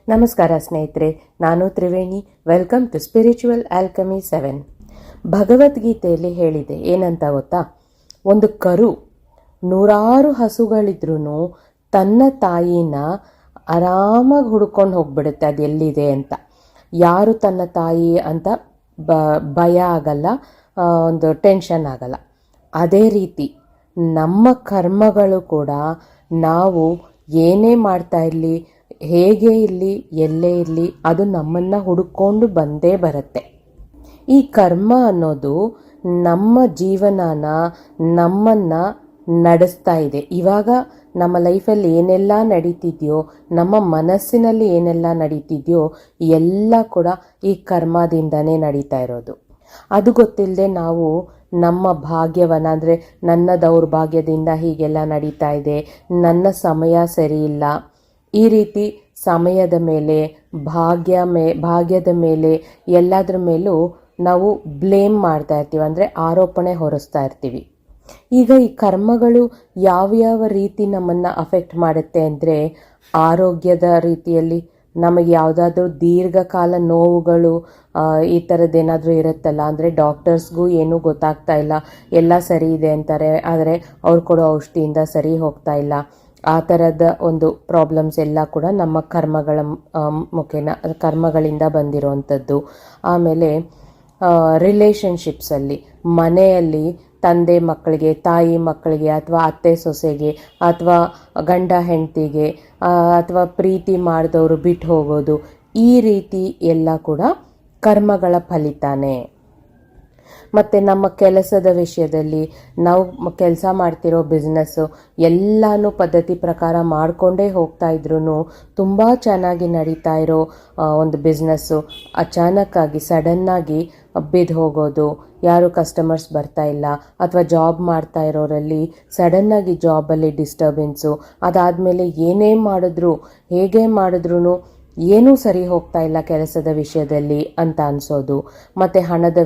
ನಮಸ್ಕಾರ ಸ್ನೇಹಿತರೆ, ನಾನು Triveni. Welcome to spiritual alchemy 7. ಭಗವದ್ಗೀತೆಯಲ್ಲಿ ಹೇಳಿದೆ ಏನಂತ ಗೊತ್ತಾ? ಒಂದು ಕರು 100 ಹಸುಗಳಿದ್ರೂ ತನ್ನ ತಾಯಿನ ಆರಾಮಾಗಿ ಹುಡ್ಕೊಂಡು ಹೋಗ್ಬಿಡುತ್ತೆ ಅದು ಎಲ್ಲಿದೆ ಅಂತ. ಯಾರು ತನ್ನ ತಾಯಿ ಅಂತ ಭಯ ಆಗಲ್ಲ, ಒಂದು ಟೆನ್ಷನ್ ಆಗಲ್ಲ. ಅದೇ ರೀತಿ ನಮ್ಮ ಕರ್ಮಗಳು ಕೂಡ ನಾವು ಏನೇ ಮಾಡ್ತಾ ಇರಲಿ, ಹೇಗೆ ಇರಲಿ, ಎಲ್ಲೇ ಇರಲಿ, ಅದು ನಮ್ಮನ್ನು ಹುಡುಕೊಂಡು ಬಂದೇ ಬರುತ್ತೆ. ಈ ಕರ್ಮ ಅನ್ನೋದು ನಮ್ಮ ಜೀವನನ ನಮ್ಮನ್ನು ನಡೆಸ್ತಾ ಇದೆ. ಇವಾಗ ನಮ್ಮ ಲೈಫಲ್ಲಿ ಏನೆಲ್ಲ ನಡೀತಿದೆಯೋ, ನಮ್ಮ ಮನಸ್ಸಿನಲ್ಲಿ ಏನೆಲ್ಲ ನಡೀತಿದೆಯೋ ಎಲ್ಲ ಕೂಡ ಈ ಕರ್ಮದಿಂದನೇ ನಡೀತಾ ಇರೋದು. ಅದು ಗೊತ್ತಿಲ್ಲದೆ ನಾವು ನಮ್ಮ ಭಾಗ್ಯವನ್ನು, ಅಂದರೆ ನನ್ನ ದೌರ್ಭಾಗ್ಯದಿಂದ ಹೀಗೆಲ್ಲ ನಡೀತಾ ಇದೆ, ನನ್ನ ಸಮಯ ಸರಿ ಇಲ್ಲ, ಈ ರೀತಿ ಸಮಯದ ಮೇಲೆ, ಭಾಗ್ಯದ ಮೇಲೆ, ಎಲ್ಲದರ ಮೇಲೂ ನಾವು ಬ್ಲೇಮ್ ಮಾಡ್ತಾ ಇರ್ತೀವಿ, ಅಂದರೆ ಆರೋಪಣೆ ಹೊರಿಸ್ತಾ ಇರ್ತೀವಿ. ಈಗ ಈ ಕರ್ಮಗಳು ಯಾವ್ಯಾವ ರೀತಿ ನಮ್ಮನ್ನು ಅಫೆಕ್ಟ್ ಮಾಡುತ್ತೆ ಅಂದರೆ, ಆರೋಗ್ಯದ ರೀತಿಯಲ್ಲಿ ನಮಗೆ ಯಾವುದಾದ್ರೂ ದೀರ್ಘಕಾಲ ನೋವುಗಳು ಈ ಥರದ್ದೇನಾದರೂ ಇರುತ್ತಲ್ಲ, ಅಂದರೆ ಡಾಕ್ಟರ್ಸ್ಗೂ ಏನೂ ಗೊತ್ತಾಗ್ತಾ ಇಲ್ಲ, ಎಲ್ಲ ಸರಿ ಇದೆ ಅಂತಾರೆ, ಆದರೆ ಅವ್ರು ಕೊಡೋ ಔಷಧಿಯಿಂದ ಸರಿ ಹೋಗ್ತಾ ಇಲ್ಲ. ಆ ಥರದ ಒಂದು ಪ್ರಾಬ್ಲಮ್ಸ್ ಎಲ್ಲ ಕೂಡ ನಮ್ಮ ಕರ್ಮಗಳಿಂದ ಬಂದಿರೋವಂಥದ್ದು. ಆಮೇಲೆ ರಿಲೇಷನ್ಶಿಪ್ಸಲ್ಲಿ, ಮನೆಯಲ್ಲಿ ತಂದೆ ಮಕ್ಕಳಿಗೆ, ತಾಯಿ ಮಕ್ಕಳಿಗೆ, ಅಥವಾ ಅತ್ತೆ ಸೊಸೆಗೆ, ಅಥವಾ ಗಂಡ ಹೆಂಡತಿಗೆ, ಅಥವಾ ಪ್ರೀತಿ ಮಾಡಿದವರು ಬಿಟ್ಟು ಹೋಗೋದು, ಈ ರೀತಿ ಎಲ್ಲ ಕೂಡ ಕರ್ಮಗಳ ಫಲಿತಾನೇ. ಮತ್ತು ನಮ್ಮ ಕೆಲಸದ ವಿಷಯದಲ್ಲಿ, ನಾವು ಕೆಲಸ ಮಾಡ್ತಿರೋ ಬಿಸ್ನೆಸ್ಸು ಎಲ್ಲನೂ ಪದ್ಧತಿ ಪ್ರಕಾರ ಮಾಡಿಕೊಂಡೇ ಹೋಗ್ತಾ ಇದ್ರೂ ತುಂಬ ಚೆನ್ನಾಗಿ ನಡೀತಾ ಇರೋ ಒಂದು ಬಿಸ್ನೆಸ್ಸು ಅಚಾನಕ್ಕಾಗಿ ಸಡನ್ನಾಗಿ ಬಿದ್ದು ಹೋಗೋದು, ಯಾರು ಕಸ್ಟಮರ್ಸ್ ಬರ್ತಾ ಇಲ್ಲ, ಅಥವಾ ಜಾಬ್ ಮಾಡ್ತಾ ಇರೋರಲ್ಲಿ ಸಡನ್ನಾಗಿ ಜಾಬಲ್ಲಿ ಡಿಸ್ಟರ್ಬೆನ್ಸು, ಅದಾದಮೇಲೆ ಏನೇ ಮಾಡಿದ್ರು, ಹೇಗೆ ಮಾಡಿದ್ರೂ ಏನೂ ಸರಿ ಹೋಗ್ತಾ ಇಲ್ಲ ಕೆಲಸದ ವಿಷಯದಲ್ಲಿ ಅಂತ ಅನಿಸೋದು. ಮತ್ತು ಹಣದ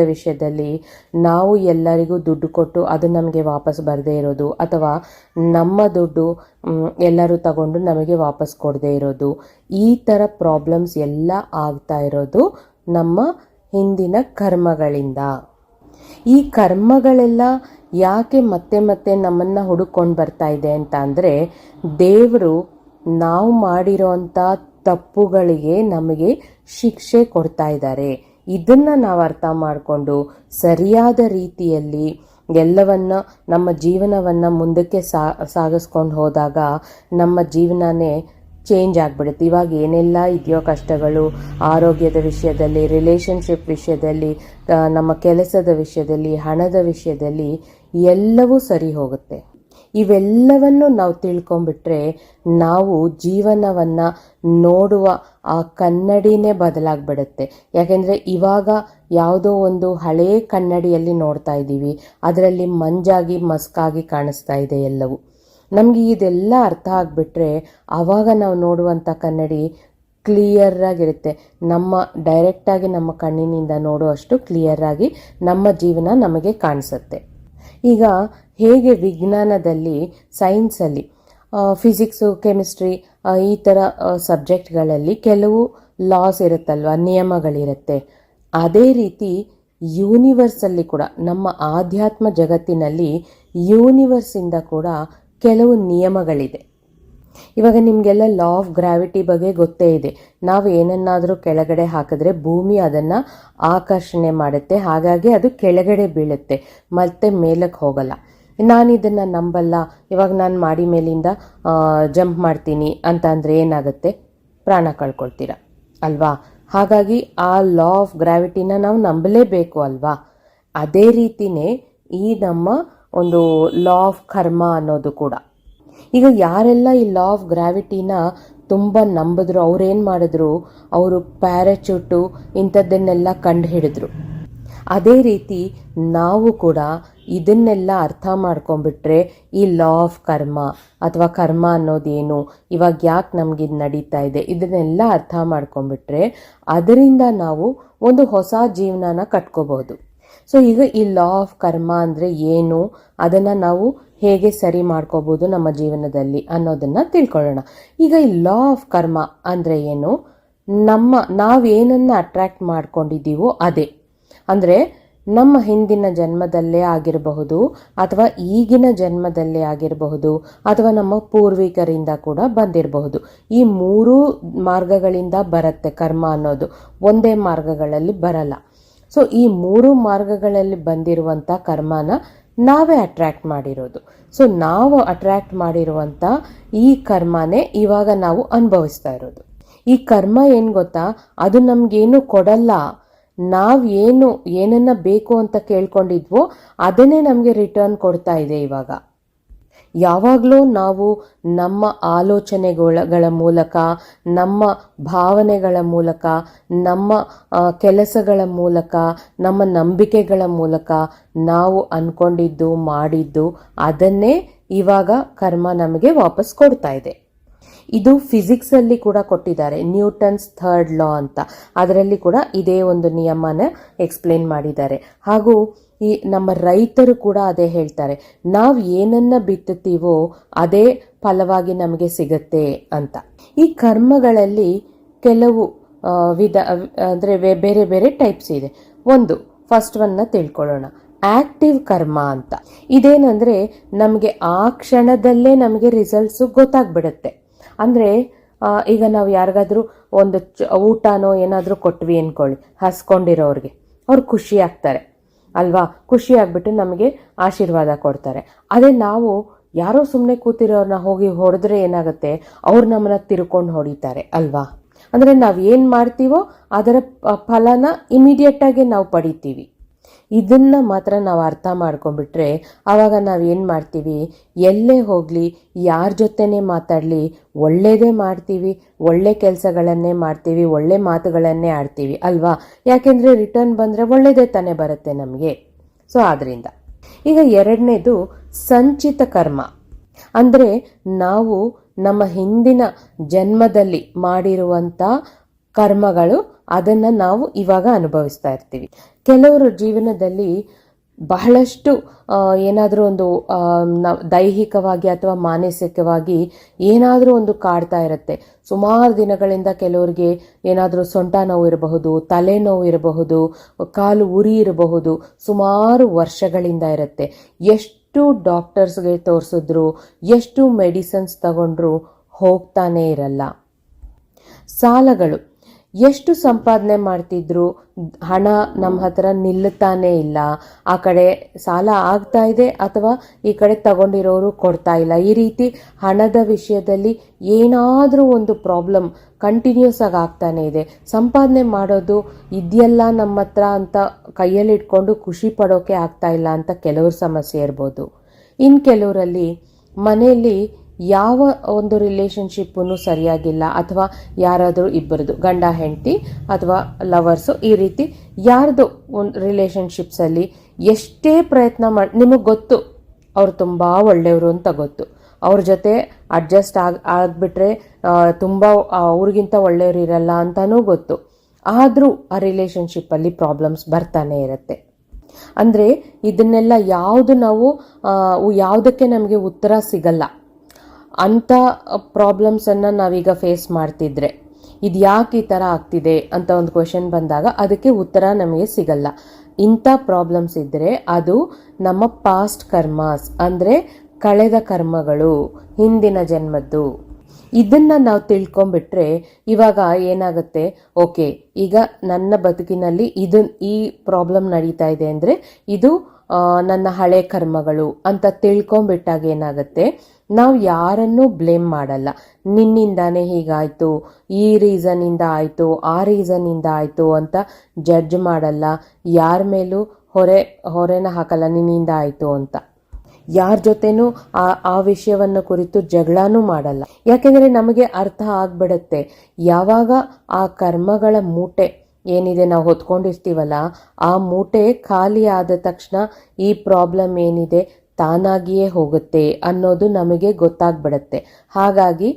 ವಿಷಯದಲ್ಲಿ ನಾವು ಎಲ್ಲರಿಗೂ ದುಡ್ಡು ಕೊಟ್ಟು ಅದು ನಮಗೆ ವಾಪಸ್ ಬರದೇ ಇರೋದು, ಅಥವಾ ನಮ್ಮ ದುಡ್ಡು ಎಲ್ಲರೂ ತಗೊಂಡು ನಮಗೆ ವಾಪಸ್ ಕೊಡದೇ ಇರೋದು, ಈ ಥರ ಪ್ರಾಬ್ಲಮ್ಸ್ ಎಲ್ಲ ಆಗ್ತಾ ಇರೋದು ನಮ್ಮ ಹಿಂದಿನ ಕರ್ಮಗಳಿಂದ. ಈ ಕರ್ಮಗಳೆಲ್ಲ ಯಾಕೆ ಮತ್ತೆ ಮತ್ತೆ ನಮ್ಮನ್ನು ಹುಡುಕೊಂಡು ಬರ್ತಾ ಇದೆ ಅಂತ ಅಂದರೆ, ದೇವರು ನಾವು ಮಾಡಿರೋಂಥ ತಪ್ಪುಗಳಿಗೆ ನಮಗೆ ಶಿಕ್ಷೆ ಕೊಡ್ತಾ ಇದ್ದಾರೆ. ಇದನ್ನು ನಾವು ಅರ್ಥ ಮಾಡಿಕೊಂಡು ಸರಿಯಾದ ರೀತಿಯಲ್ಲಿ ಎಲ್ಲವನ್ನ, ನಮ್ಮ ಜೀವನವನ್ನು ಮುಂದಕ್ಕೆ ಸಾಗಿಸ್ಕೊಂಡು ಹೋದಾಗ ನಮ್ಮ ಜೀವನನೇ ಚೇಂಜ್ ಆಗಿಬಿಡುತ್ತೆ. ಇವಾಗ ಏನೆಲ್ಲ ಇದೆಯೋ ಕಷ್ಟಗಳು, ಆರೋಗ್ಯದ ವಿಷಯದಲ್ಲಿ, ರಿಲೇಷನ್ಶಿಪ್ ವಿಷಯದಲ್ಲಿ, ನಮ್ಮ ಕೆಲಸದ ವಿಷಯದಲ್ಲಿ, ಹಣದ ವಿಷಯದಲ್ಲಿ ಎಲ್ಲವೂ ಸರಿ ಹೋಗುತ್ತೆ. ಇವೆಲ್ಲವನ್ನು ನಾವು ತಿಳ್ಕೊಂಬಿಟ್ರೆ ನಾವು ಜೀವನವನ್ನು ನೋಡುವ ಆ ಕನ್ನಡಿನೇ ಬದಲಾಗ್ಬಿಡುತ್ತೆ. ಯಾಕೆಂದರೆ ಇವಾಗ ಯಾವುದೋ ಒಂದು ಹಳೆಯ ಕನ್ನಡಿಯಲ್ಲಿ ನೋಡ್ತಾ ಇದ್ದೀವಿ, ಅದರಲ್ಲಿ ಮಂಜಾಗಿ ಮಸ್ಕಾಗಿ ಕಾಣಿಸ್ತಾ ಇದೆ ಎಲ್ಲವೂ. ನಮಗೆ ಇದೆಲ್ಲ ಅರ್ಥ ಆಗಿಬಿಟ್ರೆ ಆವಾಗ ನಾವು ನೋಡುವಂಥ ಕನ್ನಡಿ ಕ್ಲಿಯರಾಗಿರುತ್ತೆ. ಡೈರೆಕ್ಟಾಗಿ ನಮ್ಮ ಕಣ್ಣಿನಿಂದ ನೋಡುವಷ್ಟು ಕ್ಲಿಯರಾಗಿ ನಮ್ಮ ಜೀವನ ನಮಗೆ ಕಾಣಿಸುತ್ತೆ. ಈಗ ಹೇಗೆ ವಿಜ್ಞಾನದಲ್ಲಿ, ಸೈನ್ಸಲ್ಲಿ, ಫಿಸಿಕ್ಸು, ಕೆಮಿಸ್ಟ್ರಿ, ಈ ಥರ ಸಬ್ಜೆಕ್ಟ್ಗಳಲ್ಲಿ ಕೆಲವು ಲಾಸ್ ಇರುತ್ತಲ್ವ, ನಿಯಮಗಳಿರುತ್ತೆ. ಅದೇ ರೀತಿ ಯೂನಿವರ್ಸಲ್ಲಿ ಕೂಡ, ನಮ್ಮ ಆಧ್ಯಾತ್ಮ ಜಗತ್ತಿನಲ್ಲಿ ಯೂನಿವರ್ಸಿಂದ ಕೂಡ ಕೆಲವು ನಿಯಮಗಳಿದೆ. ಇವಾಗ ನಿಮಗೆಲ್ಲ ಲಾ ಆಫ್ ಗ್ರಾವಿಟಿ ಬಗ್ಗೆ ಗೊತ್ತೇ ಇದೆ. ನಾವು ಏನನ್ನಾದರೂ ಕೆಳಗಡೆ ಹಾಕಿದ್ರೆ ಭೂಮಿ ಅದನ್ನು ಆಕರ್ಷಣೆ ಮಾಡುತ್ತೆ, ಹಾಗಾಗಿ ಅದು ಕೆಳಗಡೆ ಬೀಳುತ್ತೆ, ಮತ್ತೆ ಮೇಲಕ್ಕೆ ಹೋಗಲ್ಲ. ನಾನು ಇದನ್ನು ನಂಬಲ್ಲ, ಇವಾಗ ನಾನು ಮಾಡಿ ಮೇಲಿಂದ ಜಂಪ್ ಮಾಡ್ತೀನಿ ಅಂತ ಅಂದರೆ ಏನಾಗುತ್ತೆ? ಪ್ರಾಣ ಕಳ್ಕೊಳ್ತೀರ ಅಲ್ವಾ? ಹಾಗಾಗಿ ಆ ಲಾ ಆಫ್ ಗ್ರಾವಿಟಿನ ನಾವು ನಂಬಲೇಬೇಕು ಅಲ್ವಾ? ಅದೇ ರೀತಿಯೇ ಈ ನಮ್ಮ ಒಂದು ಲಾ ಆಫ್ ಕರ್ಮ ಅನ್ನೋದು ಕೂಡ. ಈಗ ಯಾರೆಲ್ಲ ಈ ಲಾ ಆಫ್ ಗ್ರಾವಿಟಿನ ತುಂಬ ನಂಬಿದ್ರು, ಅವ್ರೇನು ಮಾಡಿದ್ರು, ಅವರು ಪ್ಯಾರಾಚೂಟು ಇಂಥದ್ದನ್ನೆಲ್ಲ ಕಂಡು ಹಿಡಿದ್ರು. ಅದೇ ರೀತಿ ನಾವು ಕೂಡ ಇದನ್ನೆಲ್ಲ ಅರ್ಥ ಮಾಡ್ಕೊಂಡ್ಬಿಟ್ರೆ, ಈ ಲಾ ಆಫ್ ಕರ್ಮ ಅಥವಾ ಕರ್ಮ ಅನ್ನೋದೇನು, ಇವಾಗ ಯಾಕೆ ನಮಗಿದು ನಡೀತಾ ಇದೆ, ಇದನ್ನೆಲ್ಲ ಅರ್ಥ ಮಾಡ್ಕೊಂಡ್ಬಿಟ್ರೆ ಅದರಿಂದ ನಾವು ಒಂದು ಹೊಸ ಜೀವನನ ಕಟ್ಕೋಬಹುದು. ಸೊ ಈಗ ಈ ಲಾ ಆಫ್ ಕರ್ಮ ಅಂದರೆ ಏನು, ಅದನ್ನು ನಾವು ಹೇಗೆ ಸರಿ ಮಾಡ್ಕೋಬಹುದು ನಮ್ಮ ಜೀವನದಲ್ಲಿ ಅನ್ನೋದನ್ನ ತಿಳ್ಕೊಳ್ಳೋಣ. ಈಗ ಈ ಲಾ ಆಫ್ ಕರ್ಮ ಅಂದ್ರೆ ಏನು? ನಾವೇನನ್ನ ಅಟ್ರಾಕ್ಟ್ ಮಾಡ್ಕೊಂಡಿದ್ದೀವೋ ಅದೇ. ಅಂದ್ರೆ ನಮ್ಮ ಹಿಂದಿನ ಜನ್ಮದಲ್ಲೇ ಆಗಿರಬಹುದು, ಅಥವಾ ಈಗಿನ ಜನ್ಮದಲ್ಲೇ ಆಗಿರಬಹುದು, ಅಥವಾ ನಮ್ಮ ಪೂರ್ವಿಕರಿಂದ ಕೂಡ ಬಂದಿರಬಹುದು. ಈ 3 ಮಾರ್ಗಗಳಿಂದ ಬರುತ್ತೆ ಕರ್ಮ ಅನ್ನೋದು, ಒಂದೇ ಮಾರ್ಗಗಳಲ್ಲಿ ಬರಲ್ಲ. ಸೊ ಈ 3 ಮಾರ್ಗಗಳಲ್ಲಿ ಬಂದಿರುವಂಥ ಕರ್ಮನ ನಾವೇ ಅಟ್ರಾಕ್ಟ್ ಮಾಡಿರೋದು. ಸೊ ನಾವು ಅಟ್ರಾಕ್ಟ್ ಮಾಡಿರುವಂಥ ಈ ಕರ್ಮನೇ ಇವಾಗ ನಾವು ಅನುಭವಿಸ್ತಾ ಇರೋದು. ಈ ಕರ್ಮ ಏನು ಗೊತ್ತಾ, ಅದು ನಮ್ಗೇನು ಕೊಡಲ್ಲ. ಏನನ್ನ ಬೇಕು ಅಂತ ಕೇಳ್ಕೊಂಡಿದ್ವೋ ಅದನ್ನೇ ನಮಗೆ ರಿಟರ್ನ್ ಕೊಡ್ತಾ ಇದೆ ಇವಾಗ. ಯಾವಾಗಲೂ ನಾವು ನಮ್ಮ ಆಲೋಚನೆಗಳ ಮೂಲಕ, ನಮ್ಮ ಭಾವನೆಗಳ ಮೂಲಕ, ನಮ್ಮ ಕೆಲಸಗಳ ಮೂಲಕ, ನಮ್ಮ ನಂಬಿಕೆಗಳ ಮೂಲಕ ನಾವು ಅನ್ಕೊಂಡಿದ್ದು ಮಾಡಿದ್ದು ಅದನ್ನೇ ಇವಾಗ ಕರ್ಮ ನಮಗೆ ವಾಪಸ್ ಕೊಡ್ತಾ ಇದೆ. ಇದು ಫಿಸಿಕ್ಸ್ ಅಲ್ಲಿ ಕೂಡ ಕೊಟ್ಟಿದ್ದಾರೆ, ನ್ಯೂಟನ್ಸ್ 3rd ಲಾ ಅಂತ. ಅದರಲ್ಲಿ ಕೂಡ ಇದೇ ಒಂದು ನಿಯಮನ ಎಕ್ಸ್ಪ್ಲೇನ್ ಮಾಡಿದ್ದಾರೆ. ಹಾಗೂ ಈ ನಮ್ಮ ರೈತರು ಕೂಡ ಅದೇ ಹೇಳ್ತಾರೆ, ನಾವು ಏನನ್ನ ಬಿತ್ತುತ್ತೀವೋ ಅದೇ ಫಲವಾಗಿ ನಮಗೆ ಸಿಗತ್ತೆ ಅಂತ. ಈ ಕರ್ಮಗಳಲ್ಲಿ ಕೆಲವು ಅಂದ್ರೆ ಬೇರೆ ಬೇರೆ ಟೈಪ್ಸ್ ಇದೆ. ಫಸ್ಟ್ ಒನ್ನ ತಿಳ್ಕೊಳ್ಳೋಣ, ಆಕ್ಟಿವ್ ಕರ್ಮ ಅಂತ. ಇದೇನಂದ್ರೆ ನಮಗೆ ಆ ಕ್ಷಣದಲ್ಲೇ ನಮಗೆ ರಿಸಲ್ಟ್ಸ್ ಗೊತ್ತಾಗ್ಬಿಡುತ್ತೆ. ಅಂದ್ರೆ ಈಗ ನಾವು ಯಾರಿಗಾದ್ರೂ ಒಂದು ಊಟನೋ ಏನಾದರೂ ಕೊಟ್ವಿ ಅನ್ಕೊಳ್ಳಿ, ಹಸ್ಕೊಂಡಿರೋರಿಗೆ, ಅವ್ರು ಖುಷಿ ಆಗ್ತಾರೆ ಅಲ್ವಾ? ಖುಷಿ ಆಗ್ಬಿಟ್ಟು ನಮಗೆ ಆಶೀರ್ವಾದ ಕೊಡ್ತಾರೆ. ಅದೇ ನಾವು ಯಾರೋ ಸುಮ್ಮನೆ ಕೂತಿರೋರ್ನ ಹೋಗಿ ಹೊಡೆದ್ರೆ ಏನಾಗುತ್ತೆ, ಅವ್ರು ನಮ್ಮನ್ನ ತಿರ್ಕೊಂಡು ಹೊಡಿತಾರೆ ಅಲ್ವಾ? ಅಂದ್ರೆ ನಾವು ಏನು ಮಾಡ್ತೀವೋ ಅದರ ಫಲನ ಇಮಿಡಿಯೇಟ್ ಆಗಿ ನಾವು ಪಡಿತೀವಿ. ಇದನ್ನ ಮಾತ್ರ ನಾವು ಅರ್ಥ ಮಾಡ್ಕೊಂಡ್ಬಿಟ್ರೆ ಆವಾಗ ನಾವೇನು ಮಾಡ್ತೀವಿ, ಎಲ್ಲೇ ಹೋಗಲಿ, ಯಾರ ಜೊತೆನೇ ಮಾತಾಡಲಿ, ಒಳ್ಳೇದೇ ಮಾಡ್ತೀವಿ, ಒಳ್ಳೆ ಕೆಲಸಗಳನ್ನೇ ಮಾಡ್ತೀವಿ, ಒಳ್ಳೆ ಮಾತುಗಳನ್ನೇ ಆಡ್ತೀವಿ ಅಲ್ವಾ? ಯಾಕೆಂದರೆ ರಿಟರ್ನ್ ಬಂದರೆ ಒಳ್ಳೇದೇ ತಾನೇ ಬರುತ್ತೆ ನಮಗೆ. ಸೊ ಆದ್ರಿಂದ ಈಗ ಎರಡನೇದು ಸಂಚಿತ ಕರ್ಮ. ಅಂದರೆ ನಾವು ನಮ್ಮ ಹಿಂದಿನ ಜನ್ಮದಲ್ಲಿ ಮಾಡಿರುವಂಥ ಕರ್ಮಗಳು ಅದನ್ನು ನಾವು ಇವಾಗ ಅನುಭವಿಸ್ತಾ ಇರ್ತೀವಿ. ಕೆಲವರು ಜೀವನದಲ್ಲಿ ಬಹಳಷ್ಟು ಏನಾದರೂ ಒಂದು ದೈಹಿಕವಾಗಿ ಅಥವಾ ಮಾನಸಿಕವಾಗಿ ಏನಾದರೂ ಒಂದು ಕಾಡ್ತಾ ಇರುತ್ತೆ. ಸುಮಾರು ದಿನಗಳಿಂದ ಕೆಲವರಿಗೆ ಏನಾದರೂ ಸೊಂಟ ನೋವು ಇರಬಹುದು, ತಲೆನೋವು ಇರಬಹುದು, ಕಾಲು ಉರಿ ಇರಬಹುದು, ಸುಮಾರು ವರ್ಷಗಳಿಂದ ಇರುತ್ತೆ. ಎಷ್ಟು ಡಾಕ್ಟರ್ಸ್ಗೆ ತೋರಿಸಿದ್ರು, ಎಷ್ಟು ಮೆಡಿಸಿನ್ಸ್ ತಗೊಂಡ್ರು ಹೋಗ್ತಾನೇ ಇರಲ್ಲ. ಸಾಲಗಳು, ಎಷ್ಟು ಸಂಪಾದನೆ ಮಾಡ್ತಿದ್ರು ಹಣ ನಮ್ಮ ಹತ್ರ ನಿಲ್ಲುತ್ತಾನೇ ಇಲ್ಲ. ಆ ಕಡೆ ಸಾಲ ಆಗ್ತಾ ಇದೆ ಅಥವಾ ಈ ಕಡೆ ತಗೊಂಡಿರೋರು ಕೊಡ್ತಾ ಇಲ್ಲ. ಈ ರೀತಿ ಹಣದ ವಿಷಯದಲ್ಲಿ ಏನಾದರೂ ಒಂದು ಪ್ರಾಬ್ಲಮ್ ಕಂಟಿನ್ಯೂಸ್ ಆಗಿ ಆಗ್ತಾನೆ ಇದೆ. ಸಂಪಾದನೆ ಮಾಡೋದು ಇದೆಯಲ್ಲ ನಮ್ಮ ಹತ್ರ ಅಂತ ಕೈಯಲ್ಲಿ ಇಟ್ಕೊಂಡು ಖುಷಿ ಪಡೋಕೆ ಆಗ್ತಾ ಇಲ್ಲ ಅಂತ ಕೆಲವ್ರ ಸಮಸ್ಯೆ ಇರ್ಬೋದು. ಇನ್ನು ಕೆಲವರಲ್ಲಿ ಮನೆಯಲ್ಲಿ ಯಾವ ಒಂದು ರಿಲೇಶನ್ಶಿಪ್ಪೂ ಸರಿಯಾಗಿಲ್ಲ, ಅಥವಾ ಯಾರಾದರೂ ಇಬ್ಬರದು ಗಂಡ ಹೆಂಡತಿ ಅಥವಾ ಲವರ್ಸು, ಈ ರೀತಿ ಯಾರ್ದು ಒಂದು ರಿಲೇಶನ್ಶಿಪ್ಸಲ್ಲಿ ಎಷ್ಟೇ ಪ್ರಯತ್ನ ಮಾಡಿ, ನಿಮಗೆ ಗೊತ್ತು ಅವ್ರು ತುಂಬ ಒಳ್ಳೆಯವರು ಅಂತ ಗೊತ್ತು, ಅವ್ರ ಜೊತೆ ಅಡ್ಜಸ್ಟ್ ಆಗಿಬಿಟ್ರೆ ತುಂಬ ಅವ್ರಿಗಿಂತ ಒಳ್ಳೆಯವರು ಇರಲ್ಲ ಅಂತಲೂ ಗೊತ್ತು, ಆದರೂ ಆ ರಿಲೇಶನ್ಶಿಪ್ಪಲ್ಲಿ ಪ್ರಾಬ್ಲಮ್ಸ್ ಬರ್ತಾನೆ ಇರುತ್ತೆ. ಅಂದರೆ ಇದನ್ನೆಲ್ಲ ಯಾವುದಕ್ಕೆ ನಮಗೆ ಉತ್ತರ ಸಿಗಲ್ಲ ಅಂಥ ಪ್ರಾಬ್ಲಮ್ಸನ್ನು ನಾವೀಗ ಫೇಸ್ ಮಾಡ್ತಿದ್ರೆ, ಇದು ಯಾಕೆ ಈ ಥರ ಆಗ್ತಿದೆ ಅಂತ ಒಂದು ಕ್ವೆಶನ್ ಬಂದಾಗ ಅದಕ್ಕೆ ಉತ್ತರ ನಮಗೆ ಸಿಗಲ್ಲ. ಇಂಥ ಪ್ರಾಬ್ಲಮ್ಸ್ ಇದ್ದರೆ ಅದು ನಮ್ಮ ಪಾಸ್ಟ್ ಕರ್ಮಾಸ್, ಅಂದರೆ ಕಳೆದ ಕರ್ಮಗಳು, ಹಿಂದಿನ ಜನ್ಮದ್ದು. ಇದನ್ನು ನಾವು ತಿಳ್ಕೊಂಬಿಟ್ರೆ ಇವಾಗ ಏನಾಗುತ್ತೆ, ಓಕೆ ಈಗ ನನ್ನ ಬದುಕಿನಲ್ಲಿ ಈ ಪ್ರಾಬ್ಲಮ್ ನಡೀತಾ ಇದೆ ಅಂದರೆ ಇದು ನನ್ನ ಹಳೆ ಕರ್ಮಗಳು ಅಂತ ತಿಳ್ಕೊಂಬಿಟ್ಟಾಗ ಏನಾಗುತ್ತೆ, ನಾವು ಯಾರನ್ನೂ ಬ್ಲೇಮ್ ಮಾಡಲ್ಲ. ನಿನ್ನಿಂದಾನೇ ಹೀಗಾಯಿತು, ಈ ರೀಸನ್ನಿಂದ ಆಯಿತು, ಆ ರೀಸನ್ನಿಂದ ಆಯಿತು ಅಂತ ಜಡ್ಜ್ ಮಾಡಲ್ಲ. ಯಾರ ಮೇಲೂ ಹೊರೆನ ಹಾಕಲ್ಲ ನಿನ್ನಿಂದ ಆಯಿತು ಅಂತ. ಯಾರ ಜೊತೆನೂ ಆ ವಿಷಯವನ್ನು ಕುರಿತು ಜಗಳನೂ ಮಾಡಲ್ಲ. ಯಾಕೆಂದರೆ ನಮಗೆ ಅರ್ಥ ಆಗ್ಬಿಡುತ್ತೆ, ಯಾವಾಗ ಆ ಕರ್ಮಗಳ ಮೂಟೆ ಏನಿದೆ ನಾವು ಹೊತ್ಕೊಂಡಿರ್ತೀವಲ್ಲ, ಆ ಮೂಟೆ ಖಾಲಿ ಆದ ತಕ್ಷಣ ಈ ಪ್ರಾಬ್ಲಮ್ ಏನಿದೆ ತಾನಾಗಿಯೇ ಹೋಗುತ್ತೆ ಅನ್ನೋದು ನಮಗೆ ಗೊತ್ತಾಗ್ಬಿಡುತ್ತೆ. ಹಾಗಾಗಿ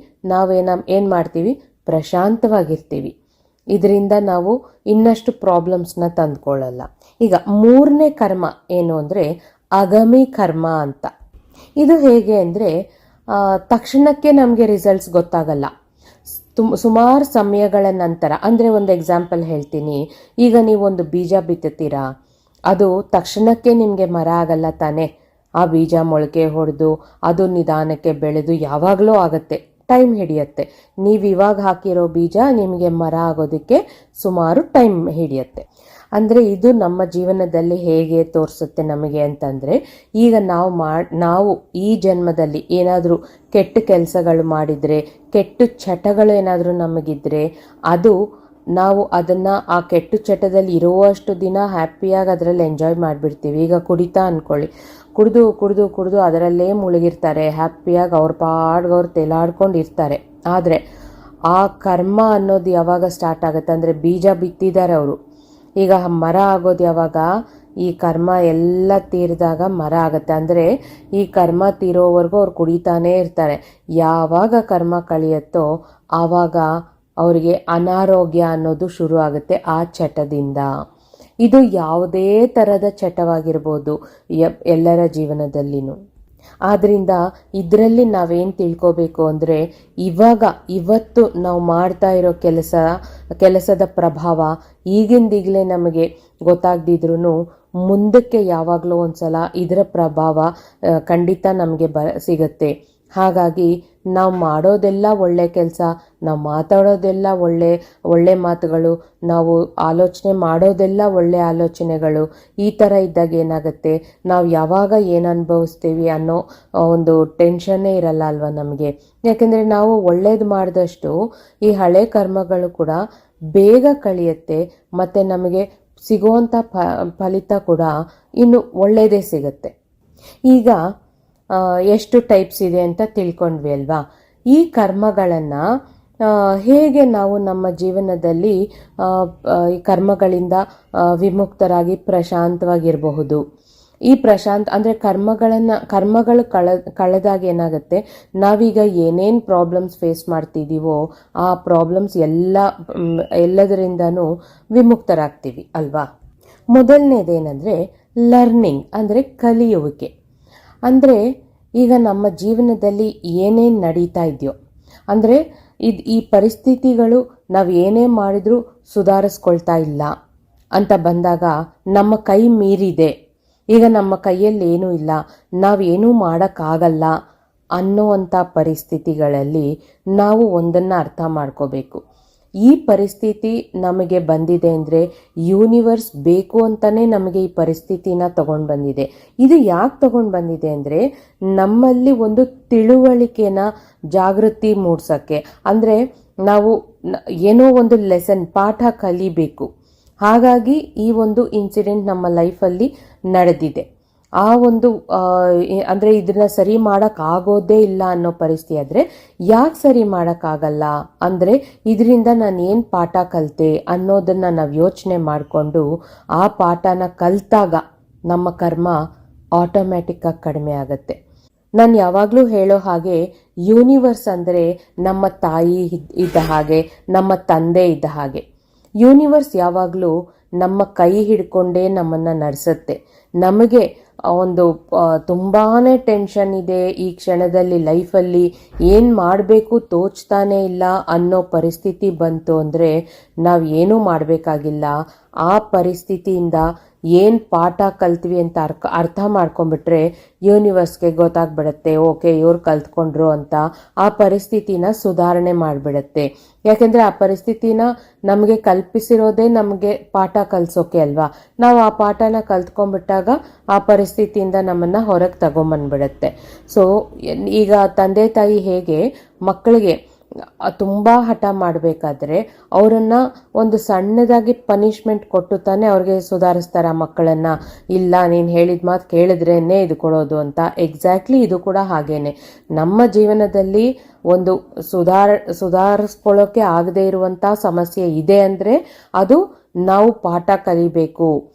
ಏನು ಮಾಡ್ತೀವಿ, ಪ್ರಶಾಂತವಾಗಿರ್ತೀವಿ. ಇದರಿಂದ ನಾವು ಇನ್ನಷ್ಟು ಪ್ರಾಬ್ಲಮ್ಸ್ನ ತಂದ್ಕೊಳ್ಳಲ್ಲ. ಈಗ 3ನೇ ಕರ್ಮ ಏನು ಅಂದರೆ ಅಗಮಿ ಕರ್ಮ ಅಂತ. ಇದು ಹೇಗೆ ಅಂದರೆ ತಕ್ಷಣಕ್ಕೆ ನಮಗೆ ರಿಸಲ್ಟ್ಸ್ ಗೊತ್ತಾಗಲ್ಲ. ಸುಮಾರು ಸಮಯಗಳ ನಂತರ, ಅಂದರೆ ಒಂದು ಎಕ್ಸಾಂಪಲ್ ಹೇಳ್ತೀನಿ. ಈಗ ನೀವೊಂದು ಬೀಜ ಬಿತ್ತುತ್ತೀರಾ, ಅದು ತಕ್ಷಣಕ್ಕೆ ನಿಮಗೆ ಮರ ಆಗಲ್ಲ ತಾನೇ. ಆ ಬೀಜ ಮೊಳಕೆ ಹೊಡೆದು ಅದು ನಿಧಾನಕ್ಕೆ ಬೆಳೆದು ಯಾವಾಗಲೂ ಆಗುತ್ತೆ, ಟೈಮ್ ಹಿಡಿಯುತ್ತೆ. ನೀವು ಇವಾಗ ಹಾಕಿರೋ ಬೀಜ ನಿಮಗೆ ಮರ ಆಗೋದಕ್ಕೆ ಸುಮಾರು ಟೈಮ್ ಹಿಡಿಯುತ್ತೆ. ಅಂದರೆ ಇದು ನಮ್ಮ ಜೀವನದಲ್ಲಿ ಹೇಗೆ ತೋರಿಸುತ್ತೆ ನಮಗೆ ಅಂತಂದರೆ, ಈಗ ನಾವು ಈ ಜನ್ಮದಲ್ಲಿ ಏನಾದರೂ ಕೆಟ್ಟ ಕೆಲಸಗಳು ಮಾಡಿದರೆ, ಕೆಟ್ಟ ಚಟಗಳು ಏನಾದರೂ ನಮಗಿದ್ರೆ, ಅದು ನಾವು ಅದನ್ನು ಆ ಕೆಟ್ಟ ಚಟದಲ್ಲಿ ಇರುವಷ್ಟು ದಿನ ಹ್ಯಾಪಿಯಾಗಿ ಅದರಲ್ಲಿ ಎಂಜಾಯ್ ಮಾಡಿಬಿಡ್ತೀವಿ. ಈಗ ಕುಡಿತಾ ಅಂದ್ಕೊಳ್ಳಿ, ಕುಡಿದು ಕುಡಿದು ಕುಡಿದು ಅದರಲ್ಲೇ ಮುಳುಗಿರ್ತಾರೆ, ಹ್ಯಾಪಿಯಾಗಿ ಅವ್ರ ಪಾಡ್ಗೆ ಅವ್ರು ತೇಲಾಡ್ಕೊಂಡು ಇರ್ತಾರೆ. ಆದರೆ ಆ ಕರ್ಮ ಅನ್ನೋದು ಯಾವಾಗ ಸ್ಟಾರ್ಟ್ ಆಗುತ್ತೆ ಅಂದರೆ, ಬೀಜ ಬಿತ್ತಿದ್ದಾರೆ ಅವರು, ಈಗ ಮರ ಆಗೋದು ಯಾವಾಗ, ಈ ಕರ್ಮ ಎಲ್ಲ ತೀರಿದಾಗ ಮರ ಆಗುತ್ತೆ. ಅಂದರೆ ಈ ಕರ್ಮ ತೀರೋವರೆಗೂ ಅವ್ರು ಕುಡಿತಾನೇ ಇರ್ತಾರೆ. ಯಾವಾಗ ಕರ್ಮ ಕಳಿಯುತ್ತೋ ಆವಾಗ ಅವರಿಗೆ ಅನಾರೋಗ್ಯ ಅನ್ನೋದು ಶುರು ಆಗುತ್ತೆ ಆ ಚಟದಿಂದ. ಇದು ಯಾವುದೇ ಥರದ ಚಟವಾಗಿರ್ಬೋದು ಎಲ್ಲರ ಜೀವನದಲ್ಲಿನೂ. ಆದ್ದರಿಂದ ಇದರಲ್ಲಿ ನಾವೇನು ತಿಳ್ಕೋಬೇಕು ಅಂದರೆ, ಇವತ್ತು ನಾವು ಮಾಡ್ತಾ ಇರೋ ಕೆಲಸದ ಪ್ರಭಾವ ಈಗಿಂದೀಗಲೇ ನಮಗೆ ಗೊತ್ತಾಗದಿದ್ರೂ ಮುಂದಕ್ಕೆ ಯಾವಾಗಲೂ ಒಂದ್ಸಲ ಇದರ ಪ್ರಭಾವ ಖಂಡಿತ ನಮಗೆ ಸಿಗತ್ತೆ. ಹಾಗಾಗಿ ನಾವು ಮಾಡೋದೆಲ್ಲ ಒಳ್ಳೆ ಕೆಲಸ, ನಾವು ಮಾತಾಡೋದೆಲ್ಲ ಒಳ್ಳೆ ಮಾತುಗಳು, ನಾವು ಆಲೋಚನೆ ಮಾಡೋದೆಲ್ಲ ಒಳ್ಳೆ ಆಲೋಚನೆಗಳು. ಈ ಥರ ಇದ್ದಾಗ ಏನಾಗುತ್ತೆ, ನಾವು ಯಾವಾಗ ಏನು ಅನುಭವಿಸ್ತೀವಿ ಅನ್ನೋ ಒಂದು ಟೆನ್ಷನ್ನೇ ಇರಲ್ಲ ಅಲ್ವಾ ನಮಗೆ. ಯಾಕೆಂದರೆ ನಾವು ಒಳ್ಳೇದು ಮಾಡಿದಷ್ಟು ಈ ಹಳೆ ಕರ್ಮಗಳು ಕೂಡ ಬೇಗ ಕಳಿಯುತ್ತೆ, ಮತ್ತು ನಮಗೆ ಸಿಗುವಂಥ ಫಲಿತ ಕೂಡ ಇನ್ನು ಒಳ್ಳೆಯದೇ ಸಿಗುತ್ತೆ. ಈಗ ಎಷ್ಟು ಟೈಪ್ಸ್ ಇದೆ ಅಂತ ತಿಳ್ಕೊಂಡ್ವಿ ಅಲ್ವಾ. ಈ ಕರ್ಮಗಳನ್ನು ಹೇಗೆ ನಾವು ನಮ್ಮ ಜೀವನದಲ್ಲಿ ಈ ಕರ್ಮಗಳಿಂದ ವಿಮುಕ್ತರಾಗಿ ಪ್ರಶಾಂತವಾಗಿರಬಹುದು. ಈ ಅಂದರೆ ಕರ್ಮಗಳು ಕಳೆದಾಗ ಏನಾಗುತ್ತೆ, ನಾವೀಗ ಏನೇನು ಪ್ರಾಬ್ಲಮ್ಸ್ ಫೇಸ್ ಮಾಡ್ತಿದ್ದೀವೋ ಆ ಪ್ರಾಬ್ಲಮ್ಸ್ ಎಲ್ಲದರಿಂದನೂ ವಿಮುಕ್ತರಾಗ್ತೀವಿ ಅಲ್ವಾ. ಮೊದಲನೇದೇನೆಂದರೆ ಲರ್ನಿಂಗ್, ಅಂದರೆ ಕಲಿಯುವಿಕೆ. ಅಂದರೆ ಈಗ ನಮ್ಮ ಜೀವನದಲ್ಲಿ ಏನೇನು ನಡೀತಾ ಇದೆಯೋ, ಅಂದರೆ ಈ ಪರಿಸ್ಥಿತಿಗಳು ನಾವು ಏನೇ ಮಾಡಿದ್ರೂ ಸುಧಾರಿಸ್ಕೊಳ್ತಾ ಇಲ್ಲ ಅಂತ ಬಂದಾಗ, ನಮ್ಮ ಕೈ ಮೀರಿದೆ, ಈಗ ನಮ್ಮ ಕೈಯಲ್ಲಿ ಏನೂ ಇಲ್ಲ, ನಾವೇನೂ ಮಾಡೋಕ್ಕಾಗಲ್ಲ ಅನ್ನೋವಂಥ ಪರಿಸ್ಥಿತಿಗಳಲ್ಲಿ ನಾವು ಒಂದನ್ನು ಅರ್ಥ ಮಾಡ್ಕೋಬೇಕು. ಈ ಪರಿಸ್ಥಿತಿ ನಮಗೆ ಬಂದಿದೆ ಅಂದರೆ ಯೂನಿವರ್ಸ್ ಬೇಕು ಅಂತಲೇ ನಮಗೆ ಈ ಪರಿಸ್ಥಿತಿನ ತಗೊಂಡು ಬಂದಿದೆ. ಇದು ಯಾಕೆ ತಗೊಂಡು ಬಂದಿದೆ ಅಂದರೆ, ನಮ್ಮಲ್ಲಿ ಒಂದು ತಿಳುವಳಿಕೆನ ಜಾಗೃತಿ ಮೂಡಿಸೋಕ್ಕೆ. ಅಂದರೆ ನಾವು ಏನೋ ಒಂದು ಪಾಠ ಕಲಿಬೇಕು. ಹಾಗಾಗಿ ಈ ಒಂದು ಇನ್ಸಿಡೆಂಟ್ ನಮ್ಮ ಲೈಫಲ್ಲಿ ನಡೆದಿದೆ. ಆ ಒಂದು ಅಂದರೆ ಇದನ್ನ ಸರಿ ಮಾಡೋಕ್ಕಾಗೋದೇ ಇಲ್ಲ ಅನ್ನೋ ಪರಿಸ್ಥಿತಿ ಆದರೆ, ಯಾಕೆ ಸರಿ ಮಾಡೋಕ್ಕಾಗಲ್ಲ ಅಂದರೆ, ಇದರಿಂದ ನಾನು ಏನು ಪಾಠ ಕಲಿತೆ ಅನ್ನೋದನ್ನು ನಾವು ಯೋಚನೆ ಮಾಡಿಕೊಂಡು ಆ ಪಾಠನ ಕಲಿತಾಗ ನಮ್ಮ ಕರ್ಮ ಆಟೋಮ್ಯಾಟಿಕ್ಕಾಗಿ ಕಡಿಮೆ ಆಗುತ್ತೆ. ನಾನು ಯಾವಾಗಲೂ ಹೇಳೋ ಹಾಗೆ, ಯೂನಿವರ್ಸ್ ಅಂದರೆ ನಮ್ಮ ತಾಯಿ ಇದ್ದ ಹಾಗೆ, ನಮ್ಮ ತಂದೆ ಇದ್ದ ಹಾಗೆ. ಯೂನಿವರ್ಸ್ ಯಾವಾಗಲೂ ನಮ್ಮ ಕೈ ಹಿಡ್ಕೊಂಡೇ ನಮ್ಮನ್ನು ನಡೆಸುತ್ತೆ. ನಮಗೆ ಒಂದು ತುಂಬಾ ಟೆನ್ಷನ್ ಇದೆ, ಈ ಕ್ಷಣದಲ್ಲಿ ಲೈಫಲ್ಲಿ ಏನು ಮಾಡಬೇಕು ತೋಚ್ತಾನೇ ಇಲ್ಲ ಅನ್ನೋ ಪರಿಸ್ಥಿತಿ ಬಂತು ಅಂದರೆ, ನಾವು ಏನೂ ಮಾಡಬೇಕಾಗಿಲ್ಲ. ಆ ಪರಿಸ್ಥಿತಿಯಿಂದ ಏನು ಪಾಠ ಕಲ್ತ್ವಿ ಅಂತ ಅರ್ಥ ಮಾಡ್ಕೊಂಡ್ಬಿಟ್ರೆ ಯೂನಿವರ್ಸ್ಗೆ ಗೊತ್ತಾಗ್ಬಿಡುತ್ತೆ, ಓಕೆ ಇವ್ರು ಕಲ್ತ್ಕೊಂಡ್ರು ಅಂತ. ಆ ಪರಿಸ್ಥಿತಿನ ಸುಧಾರಣೆ ಮಾಡಿಬಿಡುತ್ತೆ. ಯಾಕೆಂದರೆ ಆ ಪರಿಸ್ಥಿತಿನ ನಮಗೆ ಕಲ್ಪಿಸಿರೋದೇ ನಮಗೆ ಪಾಠ ಕಲಿಸೋಕೆ ಅಲ್ವಾ. ನಾವು ಆ ಪಾಠನ ಕಲ್ತ್ಕೊಂಡ್ಬಿಟ್ಟಾಗ ಆ ಪರಿಸ್ಥಿತಿಯಿಂದ ನಮ್ಮನ್ನು ಹೊರಗೆ ತಗೊಂಬಂದ್ಬಿಡುತ್ತೆ. ಸೊ ಈಗ ತಂದೆ ತಾಯಿ ಹೇಗೆ ಮಕ್ಕಳಿಗೆ ತುಂಬ ಹಠ ಮಾಡಬೇಕಾದ್ರೆ ಅವರನ್ನು ಒಂದು ಸಣ್ಣದಾಗಿ ಪನಿಷ್ಮೆಂಟ್ ಕೊಟ್ಟು ತಾನೇ ಅವ್ರಿಗೆ ಸುಧಾರಿಸ್ತಾರೆ ಆ ಮಕ್ಕಳನ್ನು. ಇಲ್ಲ ನೀನು ಹೇಳಿದ ಮಾತು ಕೇಳಿದ್ರೇನೆ ಇದು ಕೊಡೋದು ಅಂತ. ಎಕ್ಸಾಕ್ಟ್ಲಿ ಇದು ಕೂಡ ಹಾಗೇನೆ. ನಮ್ಮ ಜೀವನದಲ್ಲಿ ಒಂದು ಸುಧಾರಿಸ್ಕೊಳ್ಳೋಕೆ ಆಗದೇ ಇರುವಂಥ ಸಮಸ್ಯೆ ಇದೆ ಅಂದರೆ ಅದು ನಾವು ಪಾಠ ಕಲಿಬೇಕು